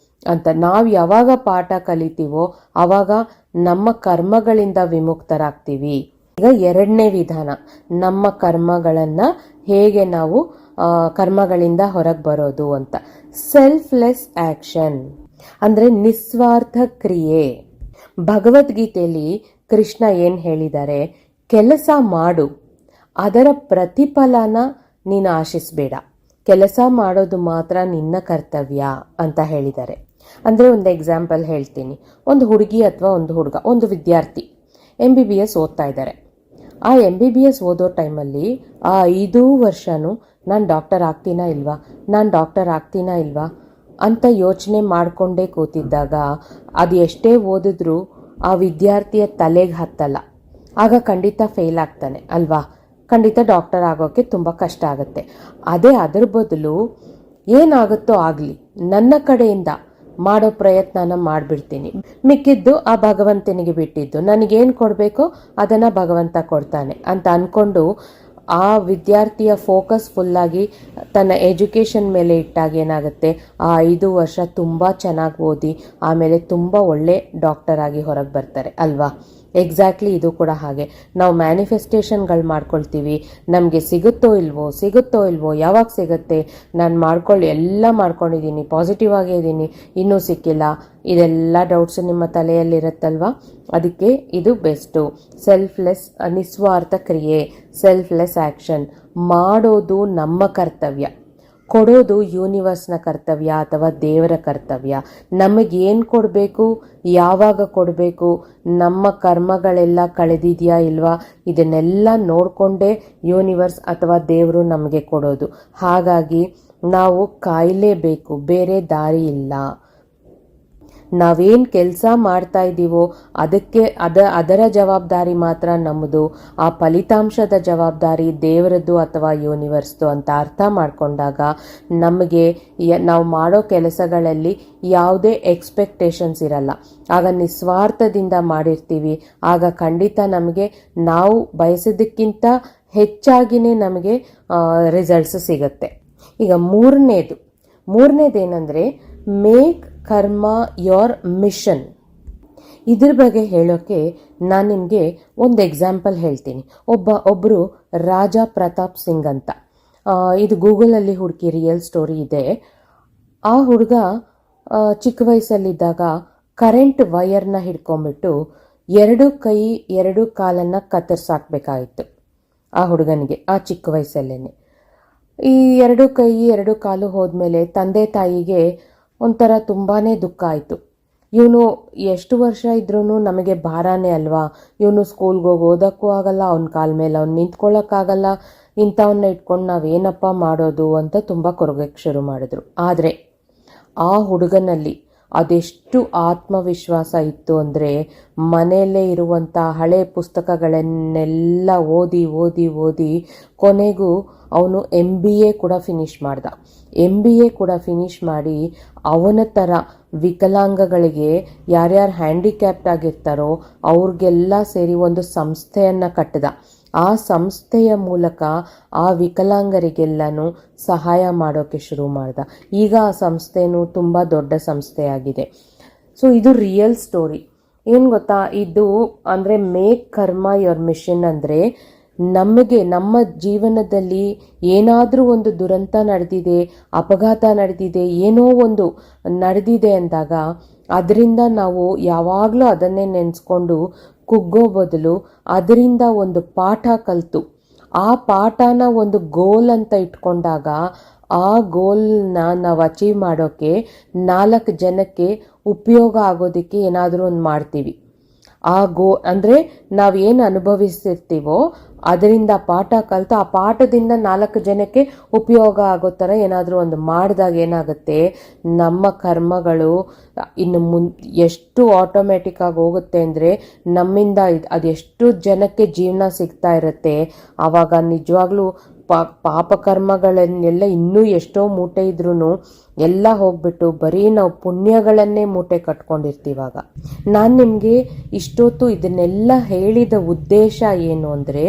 ಅಂತ. ನಾವು ಯಾವಾಗ ಪಾಠ ಕಲಿತೀವೋ ಆವಾಗ ನಮ್ಮ ಕರ್ಮಗಳಿಂದ ವಿಮುಕ್ತರಾಗ್ತೀವಿ. ಈಗ ಎರಡನೇ ವಿಧಾನ, ನಮ್ಮ ಕರ್ಮಗಳನ್ನು ಹೇಗೆ ನಾವು ಕರ್ಮಗಳಿಂದ ಹೊರಗೆ ಬರೋದು ಅಂತ. ಸೆಲ್ಫ್ಲೆಸ್ ಆ್ಯಕ್ಷನ್ ಅಂದರೆ ನಿಸ್ವಾರ್ಥ ಕ್ರಿಯೆ. ಭಗವದ್ಗೀತೆಯಲ್ಲಿ ಕೃಷ್ಣ ಏನು ಹೇಳಿದ್ದಾರೆ, ಕೆಲಸ ಮಾಡು, ಅದರ ಪ್ರತಿಫಲನ ನೀನು ಆಶಿಸಬೇಡ, ಕೆಲಸ ಮಾಡೋದು ಮಾತ್ರ ನಿನ್ನ ಕರ್ತವ್ಯ ಅಂತ ಹೇಳಿದ್ದಾರೆ. ಅಂದರೆ ಒಂದು ಎಕ್ಸಾಂಪಲ್ ಹೇಳ್ತೀನಿ. ಒಂದು ಹುಡುಗಿ ಅಥವಾ ಒಂದು ಹುಡುಗ, ಒಂದು ವಿದ್ಯಾರ್ಥಿ MBBS ಓದ್ತಾ ಇದ್ದಾರೆ. ಆ MBBS ಓದೋ ಟೈಮಲ್ಲಿ ಆ 5 ವರ್ಷನೂ ನಾನು ಡಾಕ್ಟರ್ ಆಗ್ತೀನಾ ಇಲ್ವಾ ಅಂತ ಯೋಚನೆ ಮಾಡಿಕೊಂಡೇ ಕೂತಿದ್ದಾಗ ಅದು ಎಷ್ಟೇ ಓದಿದ್ರೂ ಆ ವಿದ್ಯಾರ್ಥಿಯ ತಲೆಗೆ ಹತ್ತಲ್ಲ. ಆಗ ಖಂಡಿತ ಫೇಲ್ ಆಗ್ತಾನೆ ಅಲ್ವಾ, ಖಂಡಿತ ಡಾಕ್ಟರ್ ಆಗೋಕ್ಕೆ ತುಂಬ ಕಷ್ಟ ಆಗುತ್ತೆ. ಅದರ ಬದಲು ಏನಾಗುತ್ತೋ ಆಗಲಿ, ನನ್ನ ಕಡೆಯಿಂದ ಮಾಡೋ ಪ್ರಯತ್ನನ ಮಾಡಿಬಿಡ್ತೀನಿ, ಮಿಕ್ಕಿದ್ದು ಆ ಭಗವಂತನಿಗೆ ಬಿಟ್ಟಿದ್ದು, ನನಗೇನು ಕೊಡಬೇಕೋ ಅದನ್ನು ಭಗವಂತ ಕೊಡ್ತಾನೆ ಅಂತ ಅಂದ್ಕೊಂಡು ಆ ವಿದ್ಯಾರ್ಥಿಯ ಫೋಕಸ್ ಫುಲ್ಲಾಗಿ ತನ್ನ ಎಜುಕೇಷನ್ ಮೇಲೆ ಇಟ್ಟಾಗ ಏನಾಗುತ್ತೆ, ಆ 5 ವರ್ಷ ತುಂಬ ಚೆನ್ನಾಗಿ ಓದಿ ಆಮೇಲೆ ತುಂಬ ಒಳ್ಳೆ ಡಾಕ್ಟರ್ ಆಗಿ ಹೊರಗೆ ಬರ್ತಾರೆ ಅಲ್ವಾ. ಎಕ್ಸಾಕ್ಟ್ಲಿ ಇದು ಕೂಡ ಹಾಗೆ. ನಾವು ಮ್ಯಾನಿಫೆಸ್ಟೇಷನ್ಗಳು ಮಾಡ್ಕೊಳ್ತೀವಿ, ನಮಗೆ ಸಿಗುತ್ತೋ ಇಲ್ವೋ, ಯಾವಾಗ ಸಿಗುತ್ತೆ, ನಾನು ಎಲ್ಲ ಮಾಡ್ಕೊಂಡಿದ್ದೀನಿ, ಪಾಸಿಟಿವ್ ಆಗೇ ಇದ್ದೀನಿ, ಇನ್ನೂ ಸಿಕ್ಕಿಲ್ಲ, ಇದೆಲ್ಲ ಡೌಟ್ಸು ನಿಮ್ಮ ತಲೆಯಲ್ಲಿರುತ್ತಲ್ವ. ಅದಕ್ಕೆ ಇದು ಬೆಸ್ಟು. ಸೆಲ್ಫ್ಲೆಸ್, ನಿಸ್ವಾರ್ಥ ಕ್ರಿಯೆ, ಸೆಲ್ಫ್ಲೆಸ್ ಆ್ಯಕ್ಷನ್ ಮಾಡೋದು ನಮ್ಮ ಕರ್ತವ್ಯ, ಕೊಡೋದು ಯೂನಿವರ್ಸ್ನ ಕರ್ತವ್ಯ ಅಥವಾ ದೇವರ ಕರ್ತವ್ಯ. ನಮಗೇನು ಕೊಡಬೇಕು, ಯಾವಾಗ ಕೊಡಬೇಕು, ನಮ್ಮ ಕರ್ಮಗಳೆಲ್ಲ ಕಳೆದಿದೆಯಾ ಇಲ್ವಾ, ಇದನ್ನೆಲ್ಲ ನೋಡಿಕೊಂಡೇ ಯೂನಿವರ್ಸ್ ಅಥವಾ ದೇವರು ನಮಗೆ ಕೊಡೋದು. ಹಾಗಾಗಿ ನಾವು ಕಾಯಲೇಬೇಕು, ಬೇರೆ ದಾರಿ ಇಲ್ಲ. ನಾವೇನು ಕೆಲಸ ಮಾಡ್ತಾ ಇದ್ದೀವೋ ಅದರ ಜವಾಬ್ದಾರಿ ಮಾತ್ರ ನಮ್ಮದು, ಆ ಫಲಿತಾಂಶದ ಜವಾಬ್ದಾರಿ ದೇವರದ್ದು ಅಥವಾ ಯೂನಿವರ್ಸ್ದು ಅಂತ ಅರ್ಥ ಮಾಡಿಕೊಂಡಾಗ ನಮಗೆ ನಾವು ಮಾಡೋ ಕೆಲಸಗಳಲ್ಲಿ ಯಾವುದೇ ಎಕ್ಸ್ಪೆಕ್ಟೇಷನ್ಸ್ ಇರಲ್ಲ. ಆಗ ನಿಸ್ವಾರ್ಥದಿಂದ ಮಾಡಿರ್ತೀವಿ, ಆಗ ಖಂಡಿತ ನಮಗೆ ನಾವು ಬಯಸಿದ್ದಕ್ಕಿಂತ ಹೆಚ್ಚಾಗಿಯೇ ನಮಗೆ ರಿಸಲ್ಟ್ಸ್ ಸಿಗುತ್ತೆ. ಈಗ ಮೂರನೇದೇನೆಂದರೆ ಮೇಕ್ ಕರ್ಮ ಯೋರ್ ಮಿಷನ್. ಇದ್ರ ಬಗ್ಗೆ ಹೇಳೋಕ್ಕೆ ನಾನು ನಿಮಗೆ ಒಂದು ಎಕ್ಸಾಂಪಲ್ ಹೇಳ್ತೀನಿ. ಒಬ್ಬರು ರಾಜಾ ಪ್ರತಾಪ್ ಸಿಂಗ್ ಅಂತ, ಇದು ಗೂಗಲಲ್ಲಿ ಹುಡುಕಿ, ರಿಯಲ್ ಸ್ಟೋರಿ ಇದೆ. ಆ ಹುಡುಗ ಚಿಕ್ಕ ವಯಸ್ಸಲ್ಲಿದ್ದಾಗ ಕರೆಂಟ್ ವಯರ್ನ ಹಿಡ್ಕೊಂಡ್ಬಿಟ್ಟು 2 ಕೈ 2 ಕಾಲನ್ನು ಕತ್ತರಿಸಾಕ್ಬೇಕಾಗಿತ್ತು ಆ ಹುಡುಗನಿಗೆ, ಆ ಚಿಕ್ಕ ವಯಸ್ಸಲ್ಲೇನೆ. ಈ 2 ಕೈ 2 ಕಾಲು ಹೋದ್ಮೇಲೆ ತಂದೆ ತಾಯಿಗೆ ಒಂಥರ ತುಂಬಾ ದುಃಖ ಆಯಿತು. ಇವನು ಎಷ್ಟು ವರ್ಷ ಇದ್ರೂ ನಮಗೆ ಭಾರನೇ ಅಲ್ವಾ, ಇವನು ಸ್ಕೂಲ್ಗೆ ಹೋಗಿ ಓದೋಕ್ಕೂ ಆಗಲ್ಲ, ಅವನ ಕಾಲ ಮೇಲೆ ಅವ್ನು ನಿಂತ್ಕೊಳ್ಳೋಕ್ಕಾಗಲ್ಲ, ಇಂಥವನ್ನ ಇಟ್ಕೊಂಡು ನಾವೇನಪ್ಪ ಮಾಡೋದು ಅಂತ ತುಂಬ ಕೊರಗಕ್ಕೆ ಶುರು ಮಾಡಿದ್ರು. ಆದರೆ ಆ ಹುಡುಗನಲ್ಲಿ ಅದೆಷ್ಟು ಆತ್ಮವಿಶ್ವಾಸ ಇತ್ತು ಅಂದರೆ, ಮನೆಯಲ್ಲೇ ಇರುವಂಥ ಹಳೆ ಪುಸ್ತಕಗಳನ್ನೆಲ್ಲ ಓದಿ ಕೊನೆಗೂ ಅವನು MBA ಕೂಡ ಫಿನಿಷ್ ಮಾಡ್ದ. MBA ಕೂಡ ಫಿನಿಷ್ ಮಾಡಿ ಅವನ ಥರ ವಿಕಲಾಂಗಗಳಿಗೆ, ಯಾರ್ಯಾರು ಹ್ಯಾಂಡಿಕ್ಯಾಪ್ಟ್ ಆಗಿರ್ತಾರೋ ಅವ್ರಿಗೆಲ್ಲ ಸೇರಿ ಒಂದು ಸಂಸ್ಥೆಯನ್ನು ಕಟ್ಟಿದ. ಆ ಸಂಸ್ಥೆಯ ಮೂಲಕ ಆ ವಿಕಲಾಂಗರಿಗೆಲ್ಲನೂ ಸಹಾಯ ಮಾಡೋಕ್ಕೆ ಶುರು ಮಾಡ್ದ. ಈಗ ಆ ಸಂಸ್ಥೆನೂ ತುಂಬ ದೊಡ್ಡ ಸಂಸ್ಥೆಯಾಗಿದೆ. ಸೊ ಇದು ರಿಯಲ್ ಸ್ಟೋರಿ. ಏನು ಗೊತ್ತಾ, ಇದು ಅಂದರೆ ಮೇಕ್ ಕರ್ಮ ಯೋರ್ ಮಿಷನ್ ಅಂದರೆ, ನಮಗೆ ನಮ್ಮ ಜೀವನದಲ್ಲಿ ಏನಾದರೂ ಒಂದು ದುರಂತ ನಡೆದಿದೆ, ಅಪಘಾತ ನಡೆದಿದೆ, ಏನೋ ಒಂದು ನಡೆದಿದೆ ಅಂದಾಗ ಅದರಿಂದ ನಾವು ಯಾವಾಗಲೂ ಅದನ್ನೇ ನೆನೆಸ್ಕೊಂಡು ಕುಗ್ಗೋ ಬದಲು ಅದರಿಂದ ಒಂದು ಪಾಠ ಕಲಿತು ಆ ಪಾಠನ ಒಂದು ಗೋಲ್ ಅಂತ ಇಟ್ಕೊಂಡಾಗ ಆ ಗೋಲ್ನ ನಾವು ಅಚೀವ್ ಮಾಡೋಕ್ಕೆ 4 ಜನಕ್ಕೆ ಉಪಯೋಗ ಆಗೋದಕ್ಕೆ ಏನಾದರೂ ಒಂದು ಮಾಡ್ತೀವಿ. ಆ ಅಂದರೆ ನಾವೇನು ಅನುಭವಿಸ್ತಿರ್ತೀವೋ ಅದರಿಂದ ಪಾಠ ಕಲಿತು ಆ ಪಾಠದಿಂದ 4 ಜನಕ್ಕೆ ಉಪಯೋಗ ಆಗೋ ಥರ ಏನಾದರೂ ಒಂದು ಮಾಡಿದಾಗ ಏನಾಗುತ್ತೆ, ನಮ್ಮ ಕರ್ಮಗಳು ಇನ್ನು ಎಷ್ಟು ಆಟೋಮೆಟಿಕ್ ಆಗಿ ಹೋಗುತ್ತೆ ಅಂದರೆ, ನಮ್ಮಿಂದ ಅದೆಷ್ಟು ಜನಕ್ಕೆ ಜೀವನ ಸಿಗ್ತಾ ಇರುತ್ತೆ. ಆವಾಗ ನಿಜವಾಗ್ಲೂ ಪಾಪ ಕರ್ಮಗಳನ್ನೆಲ್ಲ ಇನ್ನೂ ಎಷ್ಟೋ ಮೂಟೆ ಇದ್ರೂ ಎಲ್ಲ ಹೋಗ್ಬಿಟ್ಟು ಬರೀ ನಾವು ಪುಣ್ಯಗಳನ್ನೇ ಮೂಟೆ ಕಟ್ಕೊಂಡಿರ್ತೀವಾಗ. ನಾನು ನಿಮಗೆ ಇಷ್ಟೊತ್ತು ಇದನ್ನೆಲ್ಲ ಹೇಳಿದ ಉದ್ದೇಶ ಏನು ಅಂದರೆ,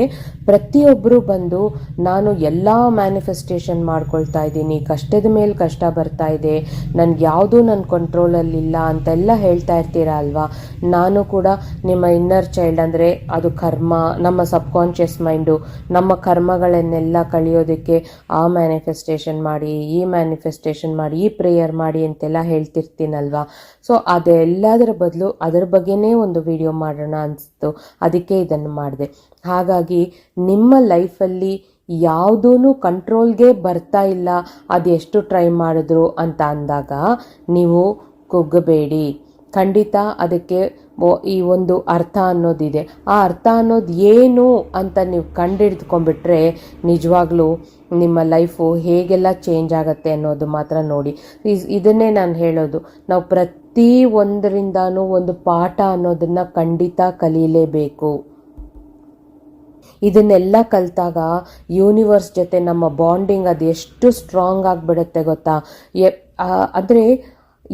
ಪ್ರತಿಯೊಬ್ಬರು ಬಂದು ನಾನು ಎಲ್ಲ ಮ್ಯಾನಿಫೆಸ್ಟೇಷನ್ ಮಾಡ್ಕೊಳ್ತಾ ಇದ್ದೀನಿ, ಕಷ್ಟದ ಮೇಲೆ ಕಷ್ಟ ಬರ್ತಾ ಇದೆ, ನನಗೆ ಯಾವುದೂ ನನ್ನ ಕಂಟ್ರೋಲಲ್ಲಿಲ್ಲ ಅಂತೆಲ್ಲ ಹೇಳ್ತಾ ಇರ್ತೀರ ಅಲ್ವಾ. ನಾನು ಕೂಡ ನಿಮ್ಮ ಇನ್ನರ್ ಚೈಲ್ಡ್, ಅಂದರೆ ಅದು ಕರ್ಮ, ನಮ್ಮ ಸಬ್ಕಾನ್ಷಿಯಸ್ ಮೈಂಡು, ನಮ್ಮ ಕರ್ಮಗಳನ್ನೆಲ್ಲ ಕಳಿಯೋದಕ್ಕೆ ಆ ಮ್ಯಾನಿಫೆಸ್ಟೇಷನ್ ಮಾಡಿ, ಈ ಮ್ಯಾನಿಫೆಸ್ಟೇಷನ್ ಮಾಡಿ, ಈ ಪ್ರೇಯರ್ ಮಾಡಿ ಅಂತೆಲ್ಲ ಹೇಳ್ತಿರ್ತೀನಲ್ವಾ. ಸೊ ಅದೆಲ್ಲದರ ಬದಲು ಅದರ ಬಗ್ಗೆನೇ ಒಂದು ವಿಡಿಯೋ ಮಾಡೋಣ ಅನಿಸ್ತು, ಅದಕ್ಕೆ ಇದನ್ನು ಮಾಡಿದೆ. ಹಾಗಾಗಿ ನಿಮ್ಮ ಲೈಫಲ್ಲಿ ಯಾವುದೂ ಕಂಟ್ರೋಲ್ಗೆ ಬರ್ತಾ ಇಲ್ಲ, ಅದೆಷ್ಟು ಟ್ರೈ ಮಾಡಿದ್ರು ಅಂತ ಅಂದಾಗ ನೀವು ಕುಗ್ಗಬೇಡಿ. ಖಂಡಿತ ಅದಕ್ಕೆ ಈ ಒಂದು ಅರ್ಥ ಅನ್ನೋದಿದೆ. ಆ ಅರ್ಥ ಅನ್ನೋದು ಏನು ಅಂತ ನೀವು ಕಂಡಿಡ್ದುಕೊಂಡ್ಬಿಟ್ರೆ ನಿಜವಾಗ್ಲೂ ನಿಮ್ಮ ಲೈಫು ಹೇಗೆಲ್ಲ ಚೇಂಜ್ ಆಗುತ್ತೆ ಅನ್ನೋದು ಮಾತ್ರ ನೋಡಿ. ಇದನ್ನೇ ನಾನು ಹೇಳೋದು, ನಾವು ಪ್ರತಿ ಒಂದರಿಂದನೂ ಒಂದು ಪಾಠ ಅನ್ನೋದನ್ನು ಖಂಡಿತ ಕಲೀಲೇಬೇಕು. ಇದನ್ನೆಲ್ಲ ಕಲಿತಾಗ ಯೂನಿವರ್ಸ್ ಜೊತೆ ನಮ್ಮ ಬಾಂಡಿಂಗ್ ಅದು ಎಷ್ಟು ಸ್ಟ್ರಾಂಗ್ ಆಗಿಬಿಡುತ್ತೆ ಗೊತ್ತಾ. ಅಂದರೆ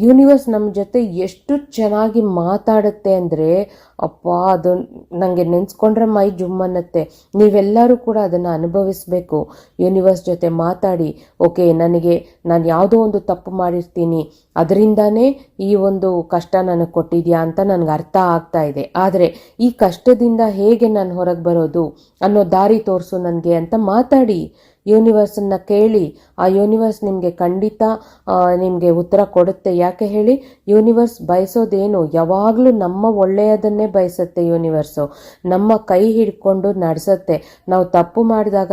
ಯೂನಿವರ್ಸ್ ನಮ್ಮ ಜೊತೆ ಎಷ್ಟು ಚೆನ್ನಾಗಿ ಮಾತಾಡುತ್ತೆ ಅಂದರೆ ಅಪ್ಪ, ಅದು ನನಗೆ ನೆನೆಸ್ಕೊಂಡ್ರೆ ಮೈ ಜುಮ್ಮನ್ನತ್ತೆ. ನೀವೆಲ್ಲರೂ ಕೂಡ ಅದನ್ನು ಅನುಭವಿಸಬೇಕು. ಯೂನಿವರ್ಸ್ ಜೊತೆ ಮಾತಾಡಿ, ಓಕೆ ನಾನು ಯಾವುದೋ ಒಂದು ತಪ್ಪು ಮಾಡಿರ್ತೀನಿ, ಅದರಿಂದಾನೇ ಈ ಒಂದು ಕಷ್ಟ ನನಗೆ ಕೊಟ್ಟಿದ್ಯಾ ಅಂತ ನನಗೆ ಅರ್ಥ ಆಗ್ತಾ ಇದೆ, ಆದರೆ ಈ ಕಷ್ಟದಿಂದ ಹೇಗೆ ನಾನು ಹೊರಗೆ ಬರೋದು ಅನ್ನೋ ದಾರಿ ತೋರಿಸು ನನಗೆ ಅಂತ ಮಾತಾಡಿ. ಯೂನಿವರ್ಸನ್ನು ಕೇಳಿ, ಆ ಯೂನಿವರ್ಸ್ ನಿಮಗೆ ಖಂಡಿತ ನಿಮಗೆ ಉತ್ತರ ಕೊಡುತ್ತೆ. ಯಾಕೆ ಹೇಳಿ, ಯೂನಿವರ್ಸ್ ಬಯಸೋದೇನು, ಯಾವಾಗಲೂ ನಮ್ಮ ಒಳ್ಳೆಯದನ್ನೇ ಬಯಸುತ್ತೆ. ಯೂನಿವರ್ಸು ನಮ್ಮ ಕೈ ಹಿಡ್ಕೊಂಡು ನಡೆಸುತ್ತೆ. ನಾವು ತಪ್ಪು ಮಾಡಿದಾಗ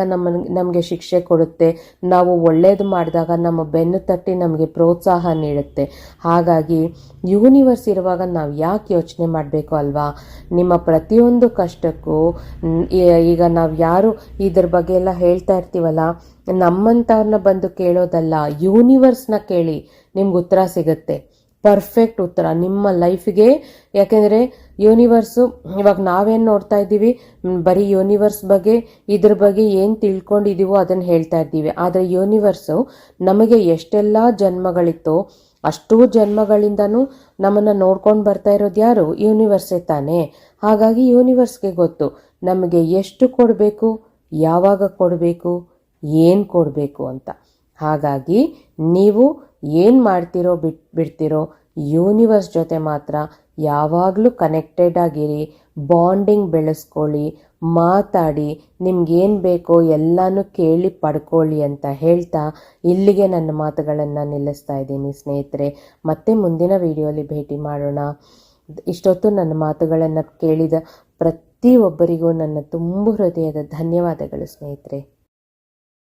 ನಮಗೆ ಶಿಕ್ಷೆ ಕೊಡುತ್ತೆ, ನಾವು ಒಳ್ಳೆಯದು ಮಾಡಿದಾಗ ನಮ್ಮ ಬೆನ್ನು ತಟ್ಟಿ ನಮಗೆ ಪ್ರೋತ್ಸಾಹ ನೀಡುತ್ತೆ. ಹಾಗಾಗಿ ಯೂನಿವರ್ಸ್ ಇರುವಾಗ ನಾವು ಯಾಕೆ ಯೋಚನೆ ಮಾಡಬೇಕು ಅಲ್ವಾ. ನಿಮ್ಮ ಪ್ರತಿಯೊಂದು ಕಷ್ಟಕ್ಕೂ ಈಗ ನಾವು ಯಾರು ಇದ್ರ ಬಗ್ಗೆ ಎಲ್ಲ ಹೇಳ್ತಾ ಇರ್ತೀವಲ್ಲ, ನಮ್ಮಂಥವ್ರನ್ನ ಬಂದು ಕೇಳೋದಲ್ಲ, ಯೂನಿವರ್ಸ್ನ ಕೇಳಿ, ನಿಮ್ಗೆ ಉತ್ತರ ಸಿಗುತ್ತೆ, ಪರ್ಫೆಕ್ಟ್ ಉತ್ತರ ನಿಮ್ಮ ಲೈಫ್ಗೆ. ಯಾಕೆಂದರೆ ಯೂನಿವರ್ಸು ಇವಾಗ ನಾವೇನು ನೋಡ್ತಾ ಇದ್ದೀವಿ, ಬರೀ ಯೂನಿವರ್ಸ್ ಬಗ್ಗೆ ಇದ್ರ ಬಗ್ಗೆ ಏನು ತಿಳ್ಕೊಂಡಿದ್ದೀವೋ ಅದನ್ನು ಹೇಳ್ತಾ ಇದ್ದೀವಿ. ಆದರೆ ಯೂನಿವರ್ಸು ನಮಗೆ ಎಷ್ಟೆಲ್ಲ ಜನ್ಮಗಳಿತ್ತೋ ಅಷ್ಟೂ ಜನ್ಮಗಳಿಂದನೂ ನಮ್ಮನ್ನು ನೋಡ್ಕೊಂಡು ಬರ್ತಾ ಇರೋದು ಯಾರು, ಯೂನಿವರ್ಸೇ ತಾನೇ. ಹಾಗಾಗಿ ಯೂನಿವರ್ಸ್ಗೆ ಗೊತ್ತು ನಮಗೆ ಎಷ್ಟು ಕೊಡಬೇಕು, ಯಾವಾಗ ಕೊಡಬೇಕು, ಏನು ಕೊಡಬೇಕು ಅಂತ. ಹಾಗಾಗಿ ನೀವು ಏನು ಮಾಡ್ತಿರೋ ಬಿಡ್ತಿರೋ ಯೂನಿವರ್ಸ್ ಜೊತೆ ಮಾತ್ರ ಯಾವಾಗಲೂ ಕನೆಕ್ಟೆಡ್ ಆಗಿರಿ, ಬಾಂಡಿಂಗ್ ಬೆಳೆಸ್ಕೊಳ್ಳಿ, ಮಾತಾಡಿ, ನಿಮ್ಗೇನು ಬೇಕೋ ಎಲ್ಲನೂ ಕೇಳಿ ಪಡ್ಕೊಳ್ಳಿ ಅಂತ ಹೇಳ್ತಾ ಇಲ್ಲಿಗೆ ನನ್ನ ಮಾತುಗಳನ್ನು ನಿಲ್ಲಿಸ್ತಾ ಇದ್ದೀನಿ ಸ್ನೇಹಿತರೆ. ಮತ್ತೆ ಮುಂದಿನ ವಿಡಿಯೋಲಿ ಭೇಟಿ ಮಾಡೋಣ. ಇಷ್ಟೊತ್ತು ನನ್ನ ಮಾತುಗಳನ್ನು ಕೇಳಿದ ಪ್ರತಿಯೊಬ್ಬರಿಗೂ ನನ್ನ ತುಂಬ ಹೃದಯದ ಧನ್ಯವಾದಗಳು ಸ್ನೇಹಿತರೆ.